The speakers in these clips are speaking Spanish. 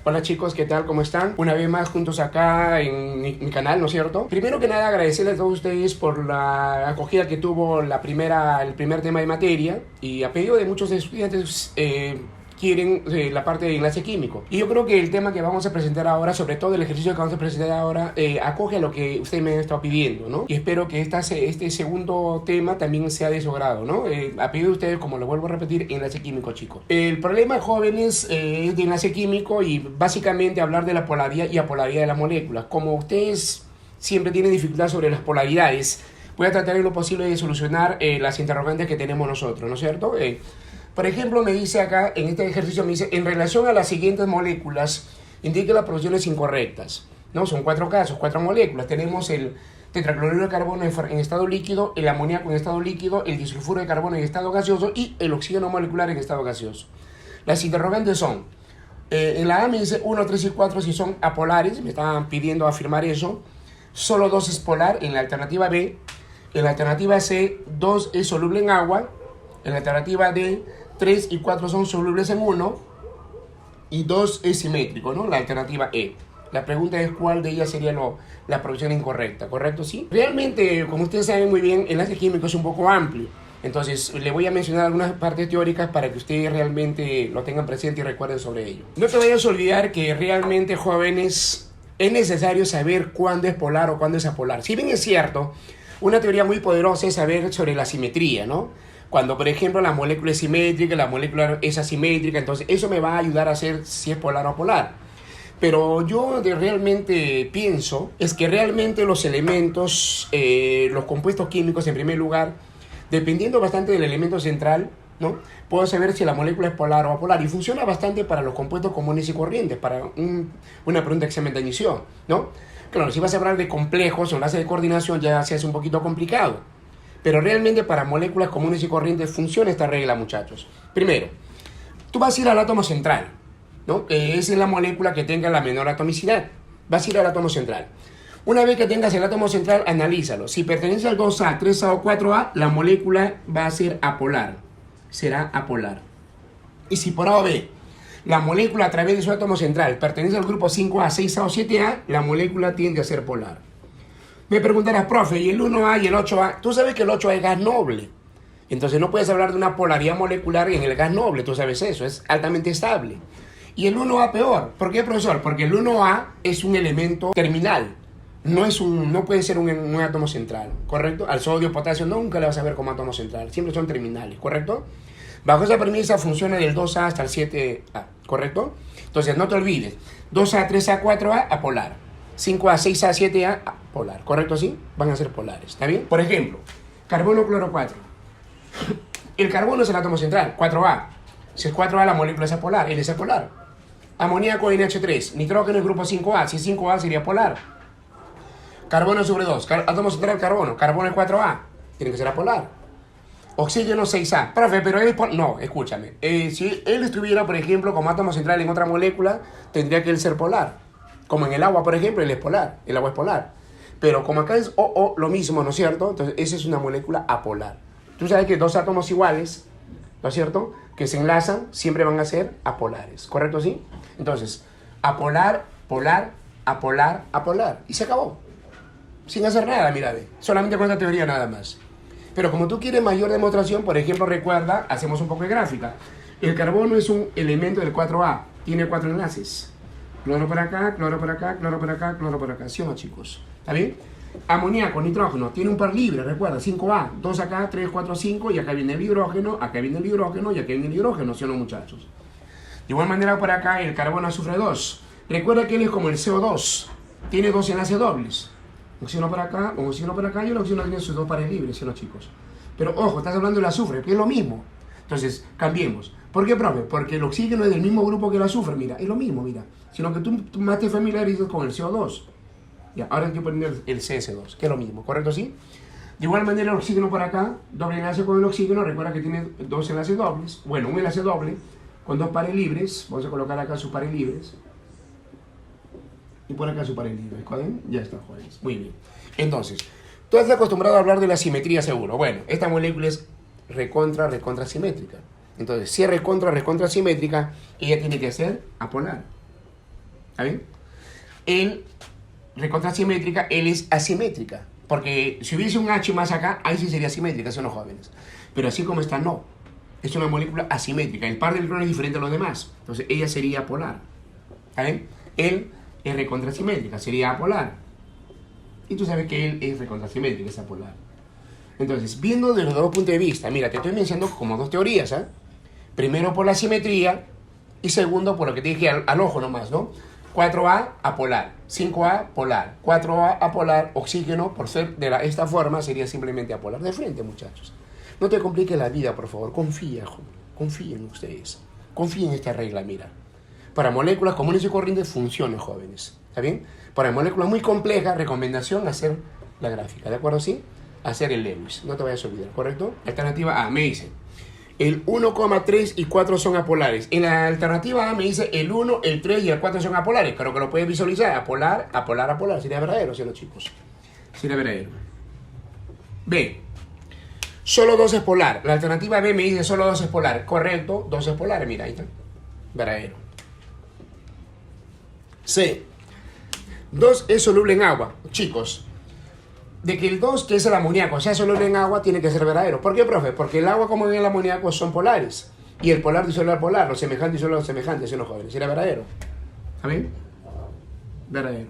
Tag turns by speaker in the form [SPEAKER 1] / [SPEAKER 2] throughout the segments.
[SPEAKER 1] Hola chicos, ¿qué tal? ¿Cómo están? Una vez más juntos acá en mi canal, ¿no es cierto? Primero que nada agradecerles a todos ustedes por la acogida que tuvo el primer tema de materia, y a pedido de muchos estudiantes quieren la parte de enlace químico. Y yo creo que el tema que vamos a presentar ahora, sobre todo el ejercicio que vamos a presentar ahora, acoge a lo que ustedes me han estado pidiendo, ¿no? Y espero que este segundo tema también sea de su grado, ¿no? A pedido de ustedes, como lo vuelvo a repetir, enlace químico, chicos. El problema, jóvenes, es de enlace químico y básicamente hablar de la polaridad y apolaridad de las moléculas. Como ustedes siempre tienen dificultad sobre las polaridades, voy a tratar en lo posible de solucionar las interrogantes que tenemos nosotros, ¿no es cierto? Por ejemplo, me dice acá, en este ejercicio me dice, en relación a las siguientes moléculas, indique las posiciones incorrectas, ¿no? Son 4 casos, 4 moléculas. Tenemos el tetracloruro de carbono en estado líquido, el amoníaco en estado líquido, el disulfuro de carbono en estado gaseoso y el oxígeno molecular en estado gaseoso. Las interrogantes son, en la A me dice 1, 3 y 4 si son apolares, me estaban pidiendo afirmar eso. Solo 2 es polar en la alternativa B. En la alternativa C, 2 es soluble en agua. En la alternativa D, 3 y 4 son solubles en 1 y 2 es simétrico, ¿no? La alternativa E. La pregunta es cuál de ellas sería la producción incorrecta, ¿correcto? ¿Sí? Realmente, como ustedes saben muy bien, el enlace químico es un poco amplio. Entonces, le voy a mencionar algunas partes teóricas para que ustedes realmente lo tengan presente y recuerden sobre ello. No te vayas a olvidar que realmente, jóvenes, es necesario saber cuándo es polar o cuándo es apolar. Si bien es cierto, una teoría muy poderosa es saber sobre la simetría, ¿no? Cuando, por ejemplo, la molécula es simétrica, la molécula es asimétrica, entonces eso me va a ayudar a saber si es polar o apolar. Pero yo realmente pienso es que realmente los elementos, los compuestos químicos en primer lugar, dependiendo bastante del elemento central, ¿no? Puedo saber si la molécula es polar o apolar, y funciona bastante para los compuestos comunes y corrientes, para una pregunta de examen de admisión, ¿no? Claro, si vas a hablar de complejos o enlaces de coordinación ya se hace un poquito complicado. Pero realmente para moléculas comunes y corrientes funciona esta regla, muchachos. Primero, tú vas a ir al átomo central, ¿no? Esa es la molécula que tenga la menor atomicidad. Vas a ir al átomo central. Una vez que tengas el átomo central, analízalo. Si pertenece al 2A, 3A o 4A, la molécula va a ser apolar. Será apolar. Y si por A o B, la molécula a través de su átomo central pertenece al grupo 5A, 6A o 7A, la molécula tiende a ser polar. Me preguntarás, profe, ¿y el 1A y el 8A? Tú sabes que el 8A es gas noble. Entonces no puedes hablar de una polaridad molecular en el gas noble, tú sabes eso, es altamente estable. Y el 1A peor. ¿Por qué, profesor? Porque el 1A es un elemento terminal. No puede ser un átomo central, ¿correcto? Al sodio, potasio, nunca le vas a ver como átomo central. Siempre son terminales, ¿correcto? Bajo esa premisa funciona del 2A hasta el 7A, ¿correcto? Entonces no te olvides, 2A, 3A, 4A, apolar. 5A, 6A, 7A, polar, ¿correcto? ¿Sí? Van a ser polares, ¿está bien? Por ejemplo, carbono, cloro, 4. El carbono es el átomo central, 4A. Si es 4A, la molécula es apolar, él es apolar. Amoníaco, NH3. Nitrógeno es grupo 5A, si es 5A sería polar. Carbono sobre 2, átomo central, carbono. Carbono es 4A, tiene que ser apolar. Oxígeno 6A. Profe, pero él es no, escúchame. Si él estuviera, por ejemplo, como átomo central en otra molécula, tendría que él ser polar. Como en el agua, por ejemplo, él es polar. El agua es polar. Pero como acá es OO, lo mismo, ¿no es cierto? Entonces, esa es una molécula apolar. Tú sabes que dos átomos iguales, ¿no es cierto?, que se enlazan, siempre van a ser apolares. ¿Correcto, sí? Entonces, apolar, polar, apolar, apolar. Y se acabó. Sin hacer nada, mira, solamente con esta teoría nada más. Pero como tú quieres mayor demostración, por ejemplo, recuerda, hacemos un poco de gráfica. El carbono es un elemento del 4A. Tiene 4 enlaces. Cloro por acá, cloro por acá, cloro por acá, cloro por acá. ¿Sí o no, chicos? ¿Está bien? Amoníaco, nitrógeno, tiene un par libre, recuerda, 5A, 2 acá, 3, 4, 5, y acá viene el hidrógeno, acá viene el hidrógeno, y acá viene el hidrógeno, ¿sí o no, muchachos? De igual manera por acá el carbono azufre 2. Recuerda que él es como el CO2, tiene 2 enlaces dobles. Oxígeno por acá, un oxígeno por acá, y el oxígeno tiene sus 2 pares libres, ¿sí o no, chicos? Pero ojo, estás hablando del azufre, que es lo mismo. Entonces, cambiemos. ¿Por qué, profe? Porque el oxígeno es del mismo grupo que el azufre, mira, es lo mismo, mira. Sino que tú más te familiarizas con el CO2. Ya, ahora hay que poner el CS2, que es lo mismo, ¿correcto? ¿Sí? De igual manera el oxígeno por acá, doble enlace con el oxígeno, recuerda que tiene 2 enlaces dobles. Bueno, un enlace doble con 2 pares libres, vamos a colocar acá sus pares libres. Y por acá sus pares libres, ¿cuál? Ya está, jóvenes. Muy bien. Entonces, tú estás acostumbrado a hablar de la simetría seguro. Bueno, esta molécula es recontra simétrica. Entonces, si es recontra simétrica, ella tiene que ser apolar. ¿Está bien? El recontra simétrica, él es asimétrica. Porque si hubiese un H más acá, ahí sí sería simétrica, son los jóvenes. Pero así como está, no. Es una molécula asimétrica. El par de electrones es diferente a los demás. Entonces, ella sería polar. ¿Está bien? Él es recontra simétrica, sería apolar. Y tú sabes que él es recontra simétrica, es apolar. Entonces, viendo de los dos puntos de vista, mira, te estoy mencionando como dos teorías, ¿eh? Primero por la simetría y segundo por lo que te dije al ojo nomás, ¿no? 4A apolar, 5A polar, 4A apolar, oxígeno, por ser de esta forma, sería simplemente apolar. De frente, muchachos. No te compliques la vida, por favor. Confía, joven. Confía en ustedes. Confía en esta regla, mira. Para moléculas comunes y corrientes funciona, jóvenes. ¿Está bien? Para moléculas muy complejas, recomendación hacer la gráfica. ¿De acuerdo? ¿Sí? Hacer el Lewis. No te vayas a olvidar, ¿correcto? Alternativa A, me dice, el 1,3 y 4 son apolares. En la alternativa A me dice el 1, el 3 y el 4 son apolares. Creo que lo puedes visualizar. Apolar, apolar, apolar. Sería verdadero, ¿sí, los chicos? Sería verdadero. B. Solo 2 es polar. La alternativa B me dice solo 2 es polar. Correcto, 2 es polar. Mira, ahí está. Verdadero. C. 2 es soluble en agua. Chicos, de que el 2, que es el amoníaco, sea soluble en agua, tiene que ser verdadero. ¿Por qué, profe? Porque el agua, como en el amoníaco, son polares. Y el polar disuelve al polar, los semejantes disuelven a los semejantes, ¿sí, no, jóvenes? ¿Será verdadero? ¿Está bien? Verdadero.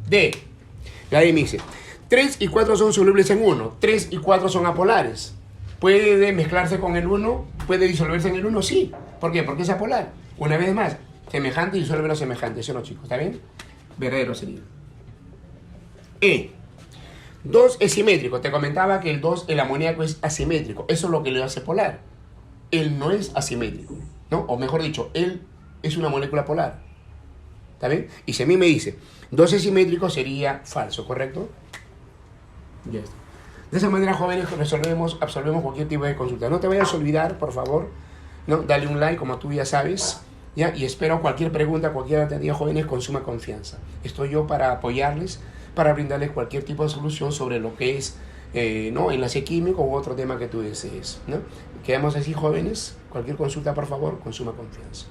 [SPEAKER 1] D. La D me dice, 3 y 4 son solubles en 1. 3 y 4 son apolares. ¿Puede mezclarse con el 1? ¿Puede disolverse en el 1? Sí. ¿Por qué? Porque es apolar. Una vez más, semejante disuelve a los semejantes, ¿sí o no, chicos? ¿Está bien? Verdadero sería. E. 2 es simétrico. Te comentaba que el 2, el amoníaco, es asimétrico. Eso es lo que le hace polar. Él no es asimétrico, ¿no? O mejor dicho, él es una molécula polar. ¿Está bien? Y si a mí me dice 2 es simétrico, sería falso, ¿correcto? Ya está. De esa manera, jóvenes, absolvemos cualquier tipo de consulta. No te vayas a olvidar, por favor, ¿no? Dale un like, como tú ya sabes, ¿ya? Y espero cualquier pregunta, cualquier alternativa, jóvenes, con suma confianza. Estoy yo para apoyarles, para brindarles cualquier tipo de solución sobre lo que es ¿no? enlace químico u otro tema que tú desees, ¿no? Quedamos así, jóvenes. Cualquier consulta, por favor, con suma confianza.